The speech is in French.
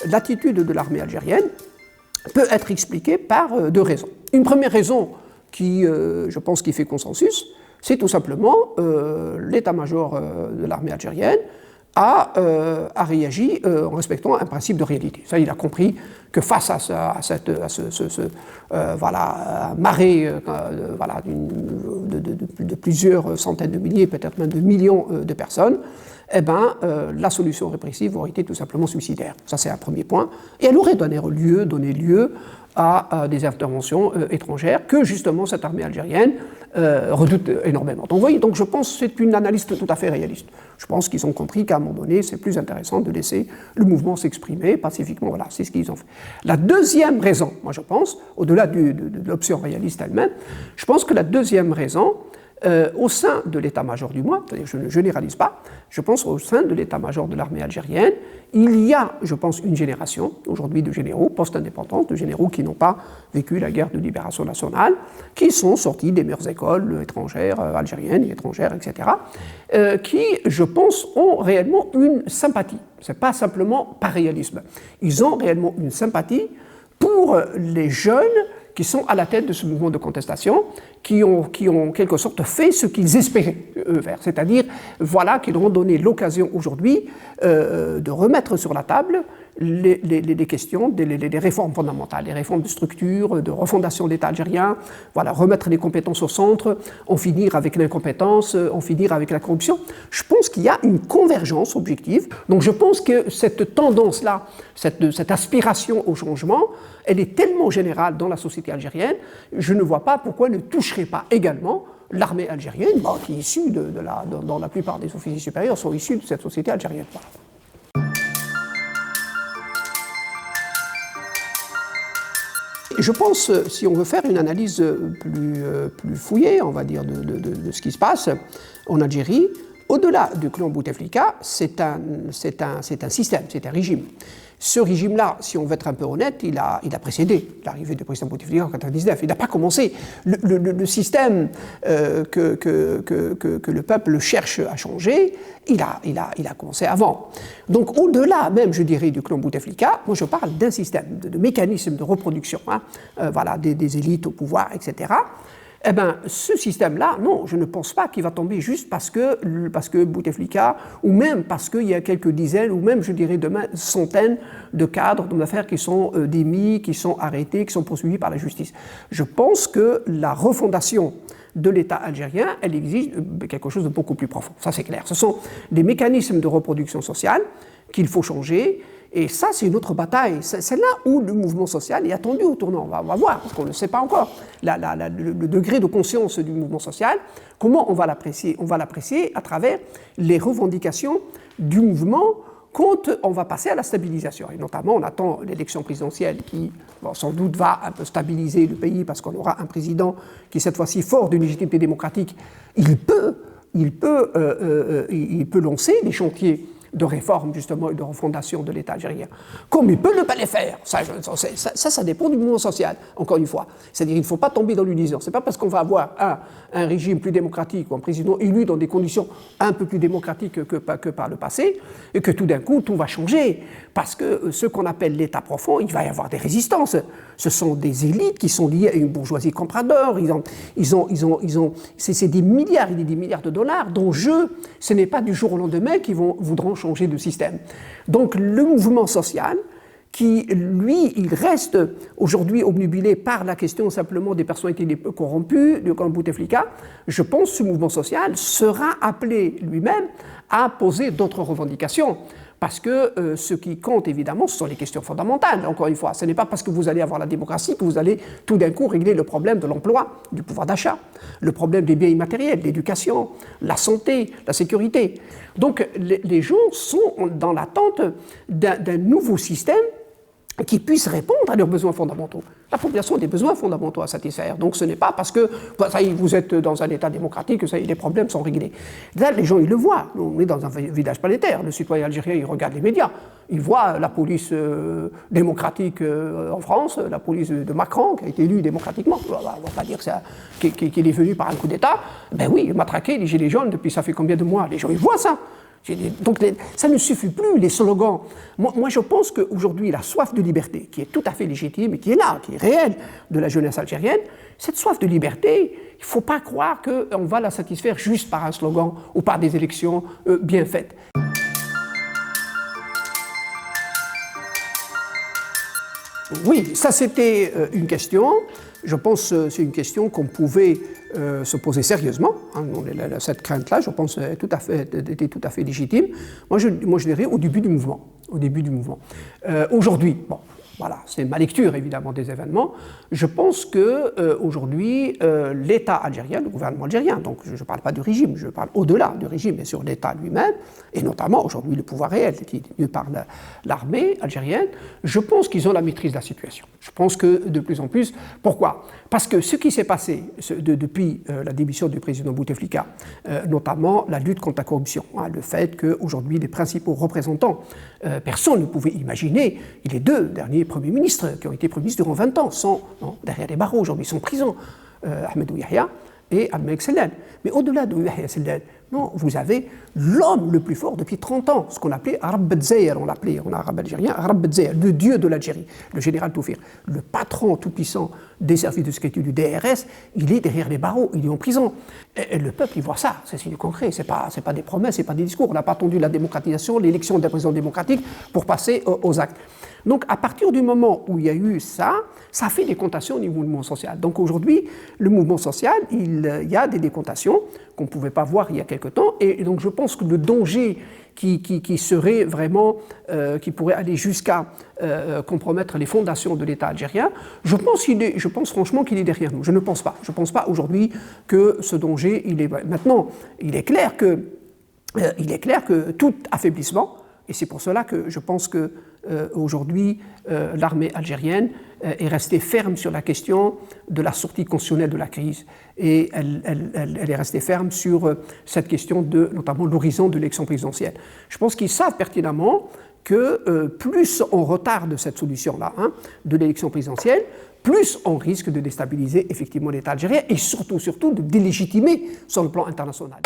l'attitude de l'armée algérienne peut être expliquée par deux raisons. Une première raison qui, je pense, qui fait consensus, c'est tout simplement l'état-major de l'armée algérienne a réagi en respectant un principe de réalité. Ça, il a compris que face à cette marée de plusieurs centaines de milliers, peut-être même de millions de personnes, eh ben, la solution répressive aurait été tout simplement suicidaire. Ça, c'est un premier point. Et elle aurait donné lieu à des interventions étrangères que, justement, cette armée algérienne redoute énormément. Donc, vous voyez, donc je pense que c'est une analyse tout à fait réaliste. Je pense qu'ils ont compris qu'à un moment donné, c'est plus intéressant de laisser le mouvement s'exprimer pacifiquement. Voilà, c'est ce qu'ils ont fait. La deuxième raison, moi je pense, au-delà de l'option réaliste elle-même, je pense que la deuxième raison, au sein de l'état-major du MOI, c'est-à-dire je ne généralise pas, je pense au sein de l'état-major de l'armée algérienne, il y a, je pense, une génération aujourd'hui de généraux post-indépendance, de généraux qui n'ont pas vécu la guerre de libération nationale, qui sont sortis des meilleures écoles étrangères, algériennes et étrangères, etc., qui, je pense, ont réellement une sympathie. Ce n'est pas simplement par réalisme. Ils ont réellement une sympathie pour les jeunes qui sont à la tête de ce mouvement de contestation, qui ont en quelque sorte fait ce qu'ils espéraient faire, c'est-à-dire, voilà, qu'ils ont donné l'occasion aujourd'hui de remettre sur la table les questions des réformes fondamentales, les réformes de structure, de refondation de l'État algérien, voilà, remettre les compétences au centre, en finir avec l'incompétence, en finir avec la corruption. Je pense qu'il y a une convergence objective. Donc je pense que cette tendance-là, cette aspiration au changement, elle est tellement générale dans la société algérienne, je ne vois pas pourquoi elle ne toucherait pas également l'armée algérienne, qui est issue dont la plupart des officiers supérieurs sont issus de cette société algérienne. Voilà. Je pense, si on veut faire une analyse plus fouillée, on va dire, de ce qui se passe en Algérie, au-delà du clan Bouteflika, c'est un système, c'est un régime. Ce régime-là, si on veut être un peu honnête, il a précédé l'arrivée du président Bouteflika en 1999. Il n'a pas commencé. Le système que le peuple cherche à changer, il a commencé avant. Donc au-delà même, je dirais, du clan Bouteflika, moi je parle d'un système, de mécanisme de reproduction, voilà, des élites au pouvoir, etc. Eh bien, ce système-là, non, je ne pense pas qu'il va tomber juste parce que Bouteflika, ou même parce qu'il y a quelques dizaines, ou même, je dirais, demain, centaines de cadres d'hommes d'affaires qui sont démis, qui sont arrêtés, qui sont poursuivis par la justice. Je pense que la refondation de l'État algérien, elle exige quelque chose de beaucoup plus profond. Ça, c'est clair. Ce sont des mécanismes de reproduction sociale qu'il faut changer. Et ça, c'est une autre bataille. C'est là où le mouvement social est attendu au tournant. On va voir, parce qu'on ne sait pas encore. Le degré de conscience du mouvement social, comment on va l'apprécier? On va l'apprécier à travers les revendications du mouvement quand on va passer à la stabilisation. Et notamment, on attend l'élection présidentielle qui, sans doute, va un peu stabiliser le pays parce qu'on aura un président qui, cette fois-ci, fort d'une légitimité démocratique, il peut lancer des chantiers de réforme, justement, et de refondation de l'État algérien. Comme il peut ne pas les faire, ça dépend du mouvement social, encore une fois. C'est-à-dire qu'il ne faut pas tomber dans l'illusion. Ce n'est pas parce qu'on va avoir un régime plus démocratique ou un président élu dans des conditions un peu plus démocratiques que par le passé, et que tout d'un coup, tout va changer. Parce que ce qu'on appelle l'État profond, il va y avoir des résistances. Ce sont des élites qui sont liées à une bourgeoisie compradeur. C'est des milliards et des milliards de dollars dont ce n'est pas du jour au lendemain qu'ils voudront changer de système. Donc le mouvement social, qui, lui, il reste aujourd'hui obnubilé par la question simplement des personnalités corrompues, du clan Bouteflika, je pense que ce mouvement social sera appelé lui-même à poser d'autres revendications. Parce que ce qui compte, évidemment, ce sont les questions fondamentales. Encore une fois, ce n'est pas parce que vous allez avoir la démocratie que vous allez tout d'un coup régler le problème de l'emploi, du pouvoir d'achat, le problème des biens immatériels, l'éducation, la santé, la sécurité. Donc les gens sont dans l'attente d'un nouveau système qui puisse répondre à leurs besoins fondamentaux. La population a des besoins fondamentaux à satisfaire. Donc ce n'est pas parce que ça y est, vous êtes dans un État démocratique que ça y est, les problèmes sont réglés. Là, les gens, ils le voient. On est dans un village planétaire. Le citoyen algérien, il regarde les médias. Il voit la police démocratique en France, la police de Macron, qui a été élue démocratiquement. On ne va pas dire qu'il est venu par un coup d'État. Ben oui, matraquer les gilets jaunes depuis ça fait combien de mois? Les gens, ils voient ça. Donc ça ne suffit plus, les slogans. Moi je pense qu'aujourd'hui, la soif de liberté, qui est tout à fait légitime et qui est là, qui est réelle de la jeunesse algérienne, cette soif de liberté, il ne faut pas croire qu'on va la satisfaire juste par un slogan ou par des élections bien faites. Oui, ça c'était une question. Je pense que c'est une question qu'on pouvait se poser sérieusement. Cette crainte-là, je pense, était tout à fait légitime. Moi, je dirais au début du mouvement. Aujourd'hui, bon, voilà, c'est ma lecture évidemment des événements. Je pense qu'aujourd'hui, l'État algérien, le gouvernement algérien, donc je ne parle pas du régime, je parle au-delà du régime, bien sûr, l'État lui-même, et notamment aujourd'hui le pouvoir réel qui est tenu par l'armée algérienne, je pense qu'ils ont la maîtrise de la situation. Je pense que de plus en plus. Pourquoi ? Parce que ce qui s'est passé depuis la démission du président Bouteflika, notamment la lutte contre la corruption, le fait qu'aujourd'hui les principaux représentants, personne ne pouvait imaginer, les deux derniers premiers ministres qui ont été premiers ministres durant 20 ans, sont derrière les barreaux, aujourd'hui ils sont en prison, Ahmed Yahya et Abdelmalek Sellal. Mais au-delà de Yahya Sellal, non, vous avez l'homme le plus fort depuis 30 ans, ce qu'on appelait Arab Bedzayr, on l'appelait en arabe algérien, Arab Bedzayr, le dieu de l'Algérie, le général Toufir, le patron tout-puissant des services de sécurité du DRS, il est derrière les barreaux, il est en prison. Et le peuple, il voit ça, c'est du concret, c'est pas des promesses, c'est pas des discours. On n'a pas attendu la démocratisation, l'élection d'un président démocratique pour passer aux actes. Donc à partir du moment où il y a eu ça, ça fait des comptations au niveau du mouvement social. Donc aujourd'hui, le mouvement social, il y a des décomptations qu'on ne pouvait pas voir il y a quelque temps, et donc je pense que le danger qui serait vraiment, qui pourrait aller jusqu'à compromettre les fondations de l'État algérien, je pense franchement qu'il est derrière nous. Je ne pense pas aujourd'hui que ce danger, il est... Maintenant, il est clair que tout affaiblissement, et c'est pour cela que je pense qu'aujourd'hui, l'armée algérienne est restée ferme sur la question de la sortie constitutionnelle de la crise. Et elle est restée ferme sur cette question de, notamment, l'horizon de l'élection présidentielle. Je pense qu'ils savent pertinemment que plus on retarde cette solution-là, de l'élection présidentielle, plus on risque de déstabiliser effectivement l'État algérien et surtout de délégitimer sur le plan international.